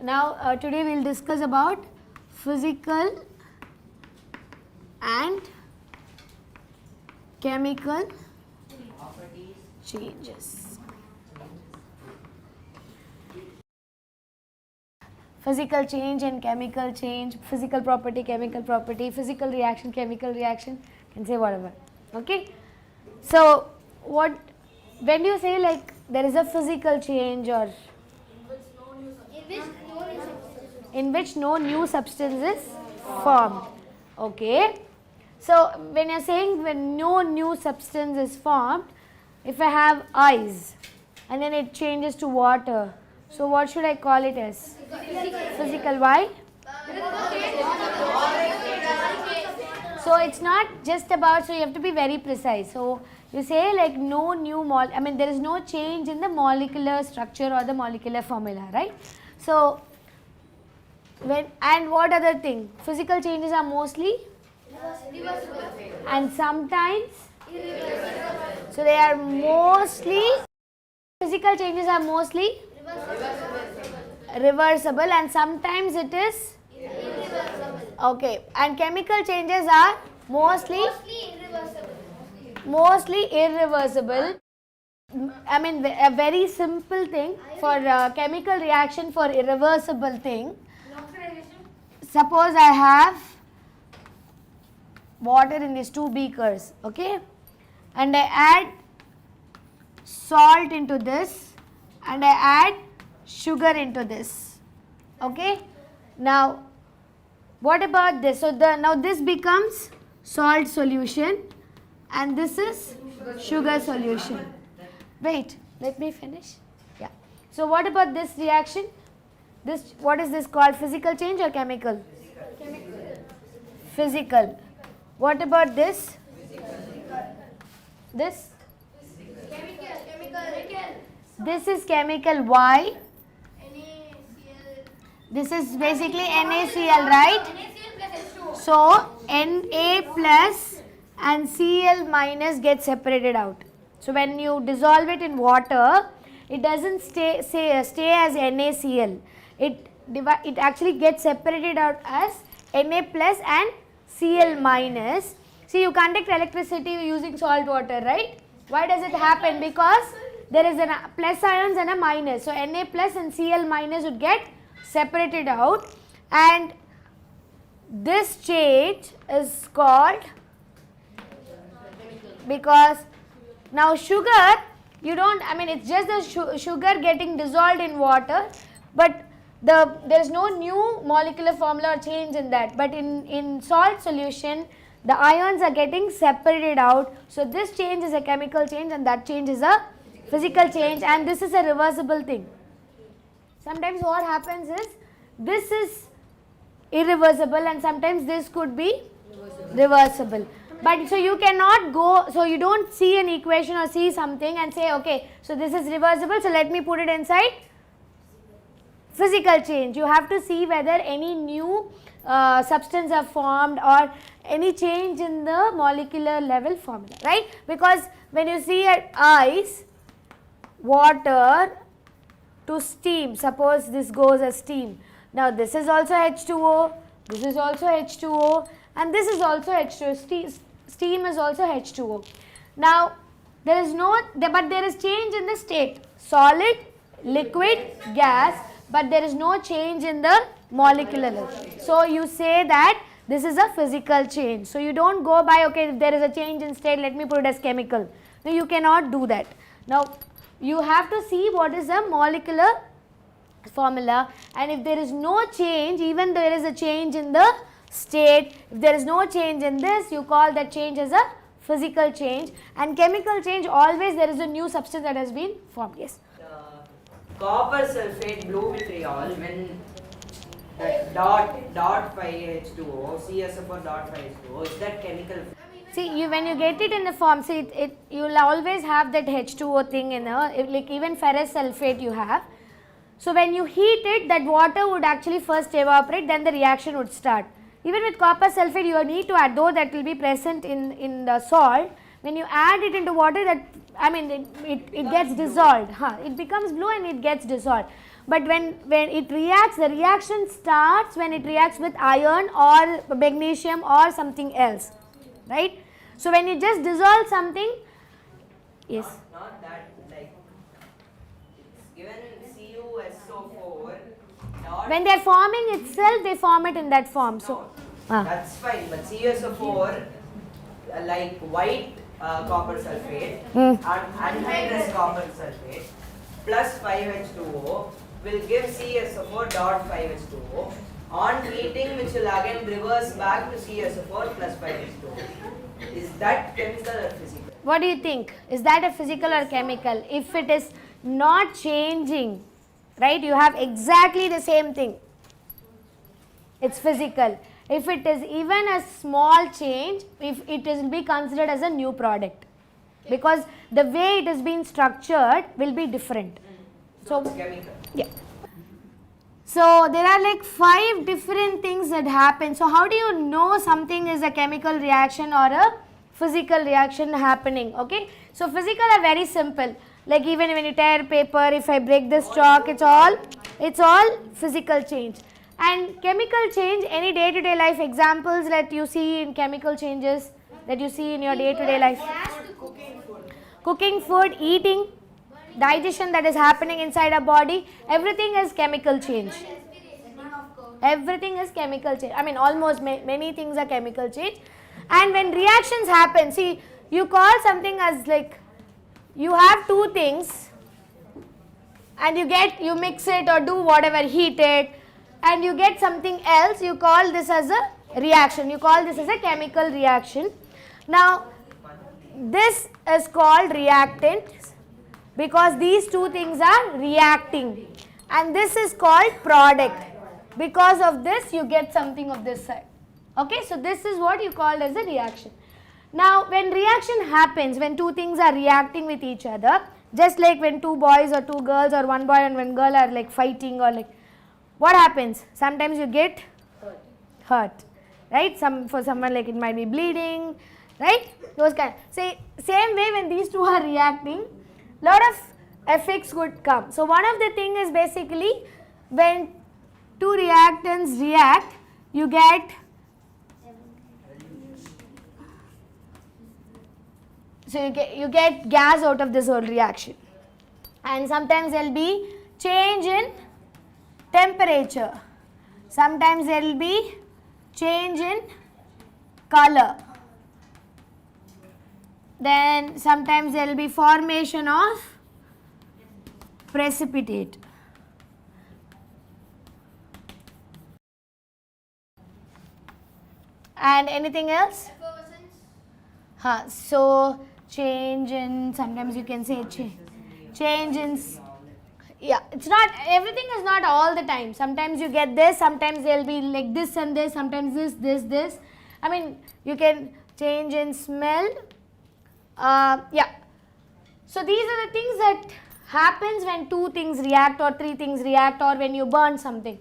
Now today we will discuss about physical and chemical changes. Physical change and chemical change, physical property, chemical property, physical reaction, chemical reaction, you can say whatever. Okay. So what, when you say like there is a physical change or in which no new substance is formed. Okay. So when you are saying when no new substance is formed, if I have ice and then it changes to water, so what should I call it as? Physical. Why? So it's not just about, so you have to be very precise. So you say like no new there is no change in the molecular structure or the molecular formula, right? So and what other thing? Physical changes are mostly reversible and sometimes irreversible. So they are mostly, physical changes are mostly reversible and sometimes it is irreversible. Okay, and chemical changes are mostly irreversible. A very simple thing for chemical reaction for irreversible thing. Suppose I have water in these two beakers, okay, and I add salt into this and I add sugar into this, okay. Now what about this? So now this becomes salt solution and this is sugar solution. Wait, let me finish. Yeah. So what about this reaction? This, what is this called? Physical change or chemical? Physical. What about this? This? This is chemical. Why? This is basically NaCl, right? So Na plus and Cl minus get separated out. So when you dissolve it in water, it doesn't stay as NaCl. It actually gets separated out as Na plus and Cl minus. See, you conduct electricity using salt water, right? Why does it happen? Because there is a plus ions and a minus. So Na plus and Cl minus would get separated out, and this change is called, because now sugar, you don't, it's just the sugar getting dissolved in water, but there is no new molecular formula or change in that. But in salt solution, the ions are getting separated out. So this change is a chemical change and that change is a physical change, and this is a reversible thing. Sometimes what happens is this is irreversible and sometimes this could be reversible. But so you cannot go, so you don't see an equation or see something and say, okay, so this is reversible, so let me put it inside physical change. You have to see whether any new substance are formed or any change in the molecular level formula, right? Because when you see at ice, water to steam, suppose this goes as steam. Now this is also H2O, this is also H2O, and this is also H2O. Steam is also H2O. Now there is but there is change in the state, solid, liquid, gas, but there is no change in the molecular level. So you say that this is a physical change. So you don't go by, okay, if there is a change in state, let me put it as chemical. No, you cannot do that. Now you have to see what is the molecular formula, and if there is no change, even there is a change in the state, if there is no change in this, you call that change as a physical change. And chemical change, always there is a new substance that has been formed. Yes? Copper sulfate blue vitriol, when the dot 5 H2O, CSO4 dot 5 H2O, is that chemical? See, when you get it in the form, see, you will always have that H2O thing in like even ferrous sulfate you have. So when you heat it, that water would actually first evaporate, then the reaction would start. Even with copper sulfate, you need to add, though that will be present in the salt, when you add it into water, that I mean it gets dissolved. It becomes blue and it gets dissolved. But when it reacts, the reaction starts when it reacts with iron or magnesium or something else, right? So when you just dissolve something, yes. Not that, like, it's given CuSO4 dot. When they are forming itself, they form it in that form. So that's fine, but CuSO4, like white copper sulfate and anhydrous copper sulfate plus 5H2O will give CSO4 dot 5H2O on heating, which will again reverse back to CSO4 plus 5H2O. Is that chemical or physical? What do you think? Is that a physical or chemical? If it is not changing, right, you have exactly the same thing, it's physical. If it is even a small change, if it will be considered as a new product, because the way it has been structured will be different. So it's chemical. Yeah. So there are like 5 different things that happen. So how do you know something is a chemical reaction or a physical reaction happening? Okay. So physical are very simple. Like even when you tear paper, if I break this chalk, it's all physical change. And chemical change, any day-to-day life examples that you see in chemical changes that you see in your day-to-day life. Cooking food, eating, digestion that is happening inside our body, everything is chemical change. Everything is chemical change. I mean almost many things are chemical change. And when reactions happen, see, you call something as like, you have 2 things and you mix it or do whatever, heat it, and you get something else, you call this as a reaction. You call this as a chemical reaction. Now this is called reactant because these 2 things are reacting, and this is called product. Because of this you get something of this side. Okay, so this is what you call as a reaction. Now when reaction happens, when 2 things are reacting with each other, just like when 2 boys or 2 girls or 1 boy and 1 girl are like fighting, or like, what happens? Sometimes you get hurt, right? For someone, like, it might be bleeding, right? Those kind. Say same way when these 2 are reacting, lot of effects would come. So one of the thing is basically when 2 reactants react, you get you get gas out of this whole reaction, and sometimes there will be change in temperature, sometimes there will be change in color, then sometimes there will be formation of precipitate. And anything else? So change in, sometimes you can say change in, yeah, it's not, everything is not all the time. Sometimes you get this, sometimes there will be like this and this, sometimes this. I mean, you can change in smell. Yeah. So these are the things that happens when 2 things react or 3 things react, or when you burn something.